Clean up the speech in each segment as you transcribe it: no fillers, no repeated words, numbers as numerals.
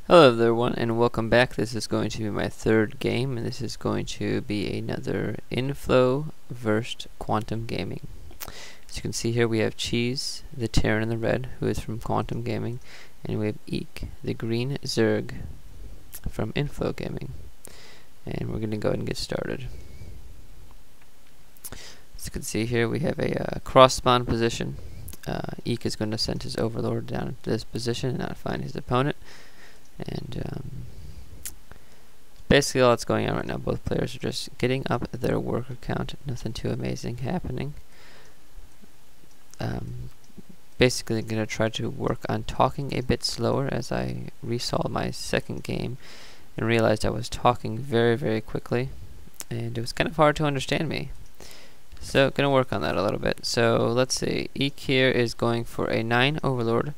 Hello everyone and welcome back. This is going to be my third game, and this is going to be another Inflow versus Quantum Gaming. As you can see here, we have Cheese, the Terran in the red, who is from Quantum Gaming, and we have Eek, the green Zerg from Inflow Gaming. And we're going to go ahead and get started. As you can see here, we have a cross spawn position. Eek is going to send his overlord down into this position and not find his opponent. And basically all that's going on right now, both players are just getting up their worker count, nothing too amazing happening. Basically I'm going to try to work on talking a bit slower, as I resaw my second game and realized I was talking very quickly and it was kind of hard to understand me. So going to work on that a little bit. So let's see, Eek here is going for a 9 overlord,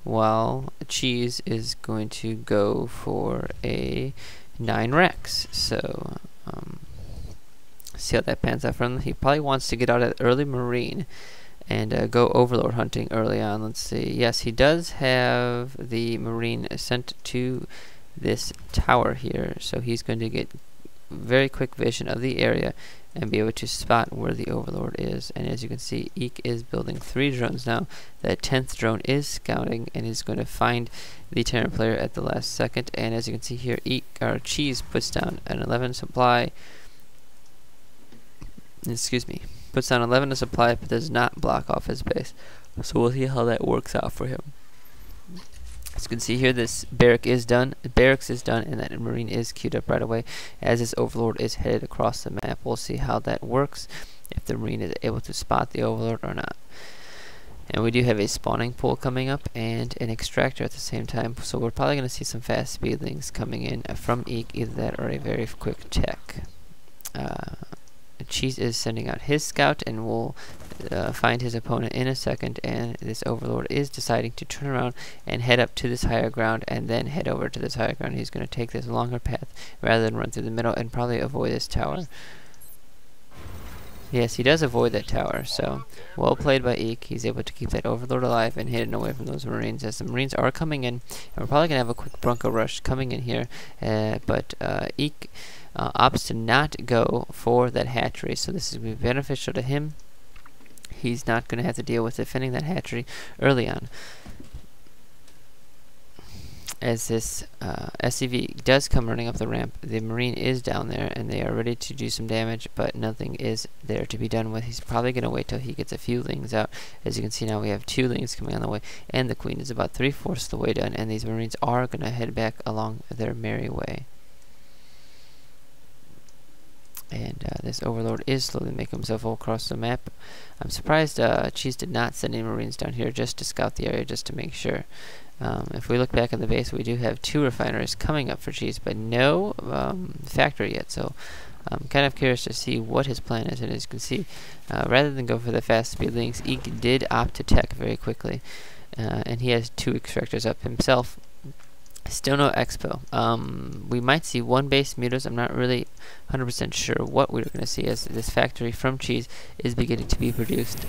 while Cheese is going to go for a 9 Rex. So see how that pans out for him. He probably wants to get out at early Marine and go overlord hunting early on. Let's see. Yes, he does have the Marine sent to this tower here, so he's going to get very quick vision of the area and be able to spot where the overlord is. And as you can see, Eek is building 3 drones now. That 10th drone is scouting and is going to find the Terran player at the last second. And as you can see here, Cheese puts down an 11 supply. Puts down 11 to supply, but does not block off his base. So we'll see how that works out for him. As you can see here, this barracks is done, and that Marine is queued up right away as this overlord is headed across the map. We'll see how that works, if the Marine is able to spot the overlord or not. And we do have a spawning pool coming up and an extractor at the same time, so we're probably going to see some fast speedlings coming in from Eek, either that or a very quick tech. Cheese is sending out his scout and will find his opponent in a second, and this overlord is deciding to turn around and head up to this higher ground and then head over to this higher ground. He's going to take this longer path rather than run through the middle and probably avoid this tower. Yes, he does avoid that tower, so well played by Eek. He's able to keep that overlord alive and hidden away from those Marines, as the Marines are coming in, and we're probably going to have a quick Bronco rush coming in here, but Eek opts to not go for that hatchery, so this is going to be beneficial to him. He's not going to have to deal with defending that hatchery early on, as this SCV does come running up the ramp. The Marine is down there and they are ready to do some damage, but nothing is there to be done with. He's probably going to wait till he gets a few lings out. As you can see now, we have 2 lings coming on the way, and the Queen is about 3/4 of the way done, and these Marines are going to head back along their merry way. And this overlord is slowly making himself all across the map. I'm surprised Cheese did not send any Marines down here just to scout the area, just to make sure. If we look back in the base, we do have 2 refineries coming up for Cheese, but no factory yet. So I'm kind of curious to see what his plan is. And as you can see, rather than go for the fast speed links, Eek did opt to tech very quickly. And he has 2 extractors up himself. Still no expo. We might see 1 base mutas. I'm not really 100% sure what we're going to see, as this factory from Cheese is beginning to be produced.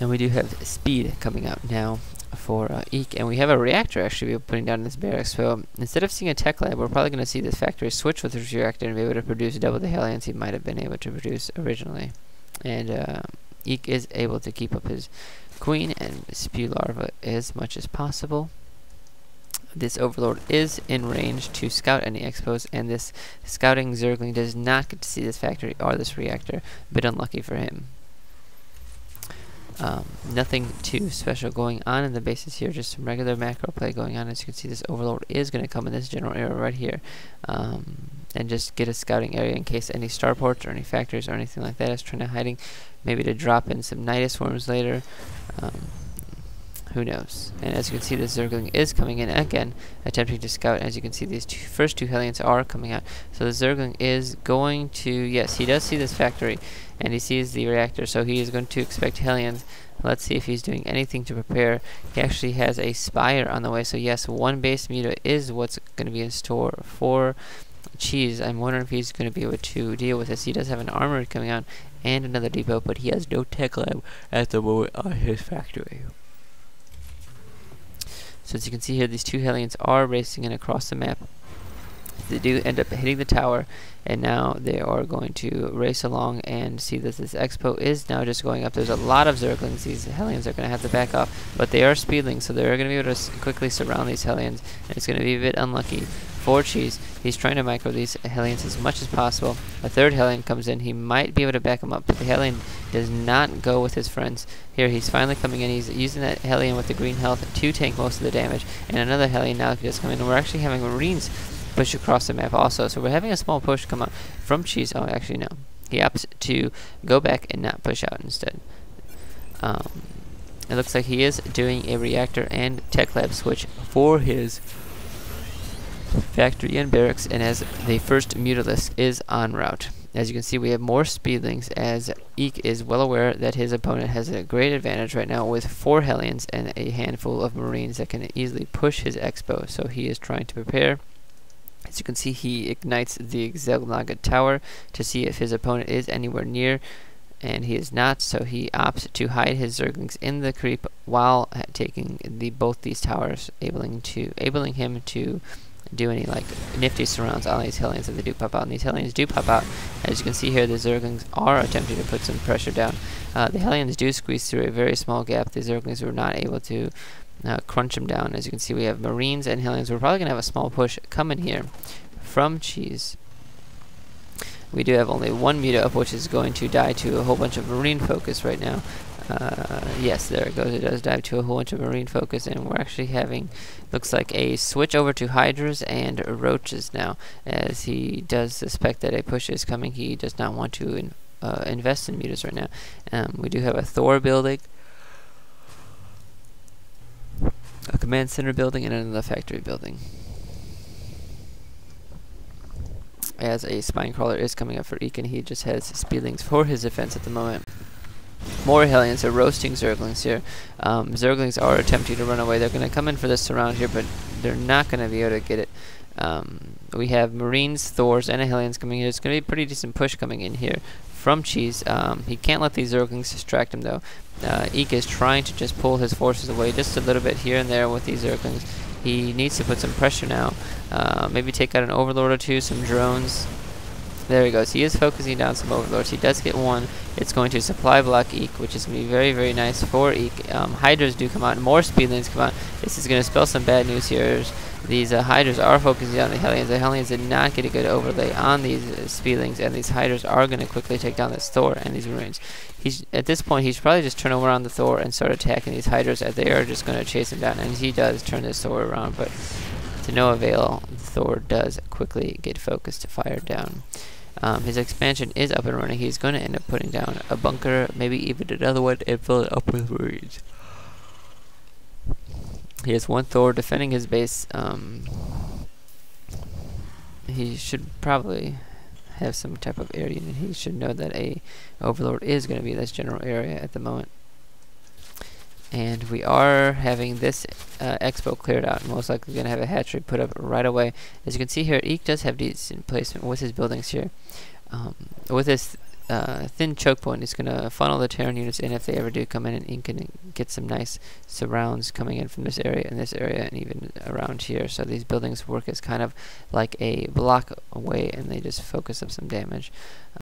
And we do have speed coming out now for Eek, and we have a reactor actually we're putting down in this barracks. So instead of seeing a tech lab, we're probably going to see this factory switch with this reactor and be able to produce double the Hellions he might have been able to produce originally. And Eek is able to keep up his Queen and spew larva as much as possible. This overlord is in range to scout any expos, and this scouting Zergling does not get to see this factory or this reactor. A bit unlucky for him. Nothing too special going on in the bases here, just some regular macro play going on. As you can see, this overlord is going to come in this general area right here, and just get a scouting area in case any starports or any factories or anything like that is trying to hiding, maybe to drop in some Nidus swarms later. Who knows? And as you can see, this Zergling is coming in again, attempting to scout. As you can see, these first 2 Hellions are coming out. So the Zergling is going to, yes, he does see this factory, and he sees the reactor, so he is going to expect Hellions. Let's see if he's doing anything to prepare. He actually has a Spire on the way, so yes, 1 base muta is what's going to be in store for Cheese. I'm wondering if he's going to be able to deal with this. He does have an armory coming out and another depot, but he has no tech lab at the moment on his factory. So as you can see here, these two Hellions are racing in across the map. They do end up hitting the tower, and now they are going to race along and see that this expo is now just going up. There's a lot of Zerglings. These Hellions are going to have to back off, but they are speedlings, so they're going to be able to quickly surround these Hellions, and it's going to be a bit unlucky for Cheese. He's trying to micro these Hellions as much as possible. A third Hellion comes in. He might be able to back him up, but the Hellion does not go with his friends. Here, he's finally coming in. He's using that Hellion with the green health to tank most of the damage, and another Hellion now just come in, and we're actually having Marines push across the map also. So we're having a small push come out from Cheese. Oh, actually, no. He opts to go back and not push out instead. It looks like he is doing a reactor and tech lab switch for his factory and barracks, and as the first Mutalisk is en route. As you can see, we have more speedlings, as Eek is well aware that his opponent has a great advantage right now with 4 Hellions and a handful of Marines that can easily push his expo. So he is trying to prepare. As you can see, he ignites the Xelnaga tower to see if his opponent is anywhere near, and he is not, so he opts to hide his Zerglings in the creep while taking both these towers, enabling him to do any like nifty surrounds on these Hellions if they do pop out. And these Hellions do pop out. As you can see here, the Zerglings are attempting to put some pressure down. The Hellions do squeeze through a very small gap. The Zerglings were not able to crunch them down. As you can see, we have Marines and Hellions. We're probably going to have a small push coming here from Cheese. We do have only one Muta up, which is going to die to a whole bunch of Marine focus right now. Yes, there it goes. It does dive to a whole bunch of Marine focus, and we're actually having, looks like, a switch over to Hydras and Roaches now. As he does suspect that a push is coming, he does not want to invest in Mutas right now. We do have a Thor building, a command center building, and another factory building. As a spine crawler is coming up for Eek, and he just has speedlings for his defense at the moment. More Hellions are roasting Zerglings here. Zerglings are attempting to run away. They're going to come in for this surround here, but they're not going to be able to get it. We have Marines, Thors, and a Hellions coming in. It's going to be a pretty decent push coming in here from Cheese. He can't let these Zerglings distract him, though. Eek is trying to just pull his forces away just a little bit here and there with these Zerglings. He needs to put some pressure now. Maybe take out an Overlord or two, some drones. There he goes. He is focusing down some Overlords. He does get one. It's going to supply block Eek, which is going to be very, very nice for Eek. Hydras do come out, and more speedlings come out. This is going to spell some bad news here. These Hydras are focusing on the Hellions. The Hellions did not get a good overlay on these speedlings, and these Hydras are going to quickly take down this Thor and these Marines. At this point, he should probably just turn over on the Thor and start attacking these Hydras, as they are just going to chase him down. And he does turn this Thor around, but to no avail. Thor does quickly get focused to fire down. His expansion is up and running. He's going to end up putting down a bunker, maybe even another one, and fill it up with Marines. He has one Thor defending his base. He should probably have some type of area unit. He should know that a Overlord is going to be this general area at the moment. And we are having this expo cleared out. Most likely going to have a hatchery put up right away. As you can see here, Eek does have decent placement with his buildings here. With this thin choke point, it's going to funnel the Terran units in if they ever do come in, and Eek can get some nice surrounds coming in from this area and even around here. So these buildings work as kind of like a block away, and they just focus up some damage.